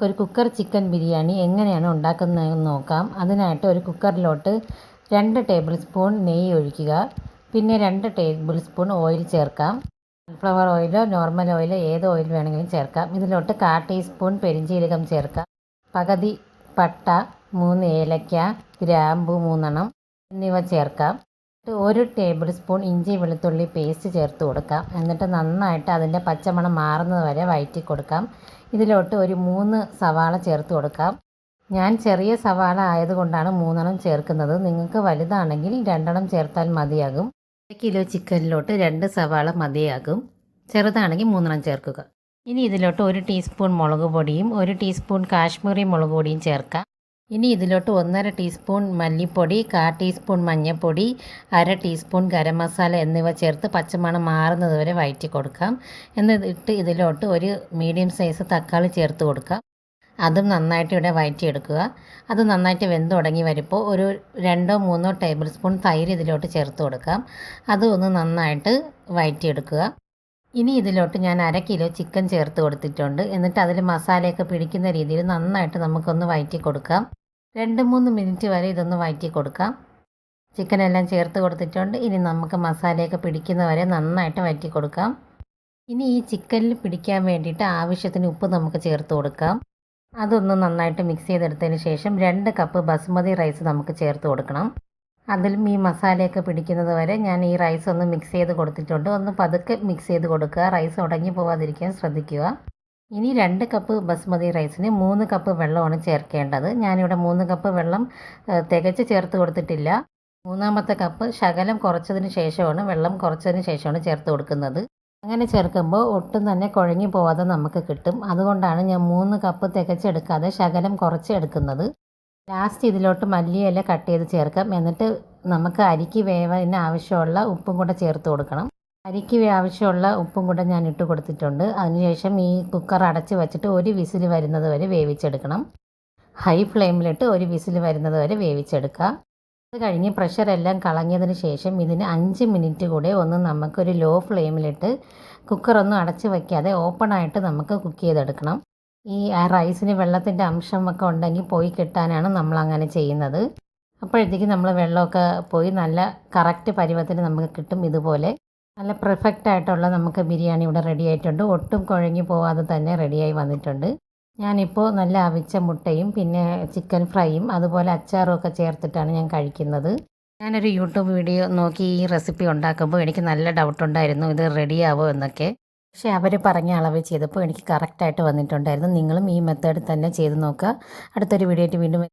ഒരു cooker chicken biryani എങ്ങനെയാണ് ഉണ്ടാക്കുന്നതെന്ന് നോക്കാം. അതിനായിട്ട് ഒരു കുക്കറിലോട്ട് 2 ടേബിൾ സ്പൂൺ നെയ്യ് ഒഴിക്കുക. പിന്നെ 2 ടേബിൾ സ്പൂൺ ഓയിൽ ചേർക്കാം. സൺഫ്ലവർ ഓയിലോ നോർമൽ ഓയിലോ ഏത് ഓയിൽ വേണമെങ്കിലും ചേർക്കാം. ഇതിലോട്ട് 1/4 ടീസ്പൂൺ പെരിഞ്ജീരകം ചേർക്കാം. പകുതി പട്ട, 3 ഏലക്ക, ഗ്രാമ്പു 3 എണ്ണം എന്നിവ ചേർക്കാം. 1 ടേബിൾ സ്പൂൺ ഇഞ്ചി വെളുത്തുള്ളി പേസ്റ്റ് ചേർത്ത് കൊടുക്കാം. എന്നിട്ട് നന്നായിട്ട് അതിൻ്റെ പച്ചമണം മാറുന്നത് വരെ വഴറ്റി കൊടുക്കാം. ഇതിലോട്ട് ഒരു 3 സവാള ചേർത്ത് കൊടുക്കാം. ഞാൻ ചെറിയ സവാള ആയതുകൊണ്ടാണ് 3 എണ്ണം ചേർക്കുന്നത്. നിങ്ങൾക്ക് വലുതാണെങ്കിൽ 2 എണ്ണം ചേർത്താൽ മതിയാകും. 1 കിലോ ചിക്കനിലോട്ട് 2 സവാള മതിയാകും. ചെറുതാണെങ്കിൽ 3 എണ്ണം ചേർക്കുക. ഇനി ഇതിലോട്ട് 1 ടീസ്പൂൺ മുളക് പൊടിയും 1 ടീസ്പൂൺ കാശ്മീരി മുളക് പൊടിയും ചേർക്കാം. ഇനി ഇതിലോട്ട് 1/2 ടീസ്പൂൺ മല്ലിപ്പൊടി, 1/4 ടീസ്പൂൺ മഞ്ഞൾപ്പൊടി, 1/2 ടീസ്പൂൺ ഗരം മസാല എന്നിവ ചേർത്ത് പച്ചമണം മാറുന്നത് വരെ വഴറ്റി കൊടുക്കാം. എന്നിട്ട് ഇതിലോട്ട് ഒരു മീഡിയം സൈസ് തക്കാളി ചേർത്ത് കൊടുക്കാം. അതും നന്നായിട്ട് ഇവിടെ വഴറ്റിയെടുക്കുക. അത് നന്നായിട്ട് വെന്ത് തുടങ്ങി വരുമ്പോൾ ഒരു 2-3 ടേബിൾ സ്പൂൺ തൈര് ഇതിലോട്ട് ചേർത്ത് കൊടുക്കാം. അതും ഒന്ന് നന്നായിട്ട് വഴറ്റിയെടുക്കുക. ഇനി ഇതിലോട്ട് ഞാൻ 1/2 കിലോ ചിക്കൻ ചേർത്ത് കൊടുത്തിട്ടുണ്ട്. എന്നിട്ട് അതിൽ മസാലയൊക്കെ പിടിക്കുന്ന രീതിയിൽ നന്നായിട്ട് നമുക്കൊന്ന് വഴറ്റി കൊടുക്കാം. 2-3 മിനിറ്റ് വരെ ഇതൊന്ന് വഴറ്റി കൊടുക്കാം. ചിക്കനെല്ലാം ചേർത്ത് കൊടുത്തിട്ടുണ്ട്. ഇനി നമുക്ക് മസാലയൊക്കെ പിടിക്കുന്ന വരെ നന്നായിട്ട് വഴറ്റി കൊടുക്കാം. ഇനി ഈ ചിക്കനിൽ പിടിക്കാൻ വേണ്ടിയിട്ട് ആവശ്യത്തിന് ഉപ്പ് നമുക്ക് ചേർത്ത് കൊടുക്കാം. അതൊന്ന് നന്നായിട്ട് മിക്സ് ചെയ്തെടുത്തതിന് ശേഷം 2 കപ്പ് ബസുമതി റൈസ് നമുക്ക് ചേർത്ത് കൊടുക്കണം. അതിലും ഈ മസാലയൊക്കെ പിടിക്കുന്നത് വരെ ഞാൻ ഈ റൈസ് ഒന്ന് മിക്സ് ചെയ്ത് കൊടുത്തിട്ടുണ്ട്. ഒന്ന് പതുക്കെ മിക്സ് ചെയ്ത് കൊടുക്കുക. റൈസ് ഉടഞ്ഞു പോവാതിരിക്കാൻ ശ്രദ്ധിക്കുക. ഇനി 2 കപ്പ് ബസുമതി റൈസിന് 3 കപ്പ് വെള്ളമാണ് ചേർക്കേണ്ടത്. ഞാനിവിടെ 3 കപ്പ് വെള്ളം തികച്ച് ചേർത്ത് കൊടുത്തിട്ടില്ല. 3ാമത്തെ കപ്പ് ശകലം കുറച്ചതിന് ശേഷമാണ് ചേർത്ത് കൊടുക്കുന്നത്. അങ്ങനെ ചേർക്കുമ്പോൾ ഒട്ടും തന്നെ കുഴഞ്ഞു പോവാതെ നമുക്ക് കിട്ടും. അതുകൊണ്ടാണ് ഞാൻ 3 കപ്പ് തികച്ചെടുക്കാതെ ശകലം കുറച്ച് എടുക്കുന്നത്. ലാസ്റ്റ് ഇതിലോട്ട് മല്ലിയില കട്ട് ചെയ്ത് ചേർക്കാം. എന്നിട്ട് നമുക്ക് അരിക്ക് വേവാൻ ആവശ്യമുള്ള ഉപ്പും കൂടെ ചേർത്ത് കൊടുക്കണം. അരിക്ക് ആവശ്യമുള്ള ഉപ്പും കൂടെ ഞാൻ ഇട്ട് കൊടുത്തിട്ടുണ്ട്. അതിനുശേഷം ഈ കുക്കർ അടച്ച് വെച്ചിട്ട് ഒരു വിസിൽ വരുന്നത് വരെ വേവിച്ചെടുക്കണം. ഹൈ ഫ്ലെയിമിലിട്ട് ഒരു വിസിൽ വരുന്നത് വരെ വേവിച്ചെടുക്കുക. അത് കഴിഞ്ഞ് പ്രഷറെല്ലാം കളഞ്ഞതിന് ശേഷം ഇതിന് 5 മിനിറ്റ് കൂടെ ഒന്ന് നമുക്കൊരു ലോ ഫ്ലെയിമിലിട്ട് കുക്കറൊന്നും അടച്ച് വയ്ക്കാതെ ഓപ്പണായിട്ട് നമുക്ക് കുക്ക് ചെയ്തെടുക്കണം. ഈ റൈസിന് വെള്ളത്തിൻ്റെ അംശമൊക്കെ ഉണ്ടെങ്കിൽ പോയി കിട്ടാനാണ് നമ്മളങ്ങനെ ചെയ്യുന്നത്. അപ്പോഴത്തേക്കും നമ്മൾ വെള്ളമൊക്കെ പോയി നല്ല കറക്റ്റ് പരുവത്തിന് നമുക്ക് കിട്ടും. ഇതുപോലെ നല്ല പെർഫെക്റ്റ് ആയിട്ടുള്ള നമുക്ക് ബിരിയാണി ഇവിടെ റെഡി ആയിട്ടുണ്ട്. ഒട്ടും കുഴഞ്ഞു പോവാതെ തന്നെ റെഡിയായി വന്നിട്ടുണ്ട്. ഞാനിപ്പോൾ നല്ല അവിച്ച മുട്ടയും പിന്നെ ചിക്കൻ ഫ്രൈയും അതുപോലെ അച്ചാറും ഒക്കെ ചേർത്തിട്ടാണ് ഞാൻ കഴിക്കുന്നത്. ഞാനൊരു യൂട്യൂബ് വീഡിയോ നോക്കി ഈ റെസിപ്പി ഉണ്ടാക്കുമ്പോൾ എനിക്ക് നല്ല ഡൗട്ടുണ്ടായിരുന്നു ഇത് റെഡിയാവോ എന്നൊക്കെ. പക്ഷേ അവർ പറഞ്ഞ അളവ് ചെയ്തപ്പോൾ എനിക്ക് കറക്റ്റായിട്ട് വന്നിട്ടുണ്ടായിരുന്നു. നിങ്ങളും ഈ മെത്തേഡ് തന്നെ ചെയ്ത് നോക്കുക. അടുത്തൊരു വീഡിയോ ആയിട്ട് വീണ്ടും